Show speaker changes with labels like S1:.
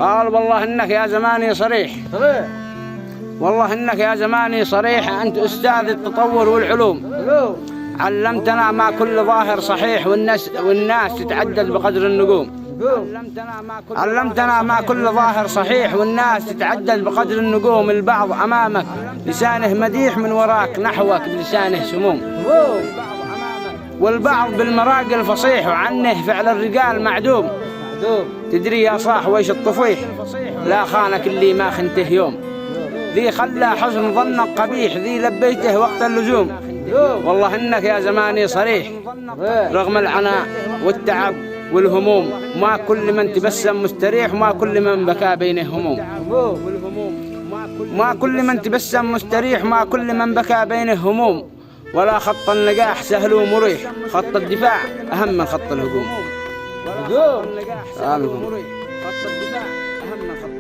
S1: قال والله إنك يا زماني صريح. والله إنك يا زماني صريح، أنت أستاذ التطور والعلوم. علمتنا ما كل ظاهر صحيح، والناس تتعدد بقدر النجوم. علمتنا ما كل ظاهر صحيح، والناس تتعدد بقدر النجوم. البعض أمامك لسانه مديح، من وراك نحوك بلسانه سموم. والبعض بالمراق الفصيح، وعنه فعل الرجال معدوم. تدري يا صاح ويش الطفيح؟ لا خانك اللي ما خنته يوم. ذي خلى حزن ظنك قبيح، ذي لبيته وقت اللزوم. والله إنك يا زماني صريح، رغم العناء والتعب والهموم. ما كل من تبسم مستريح، وما كل من بكى بينه هموم. ما كل من تبسم مستريح، ما كل من بكى بينه هموم. ولا خط النجاح سهل ومريح، خط الدفاع أهم من خط الهجوم. خط الدفاع أهم من خط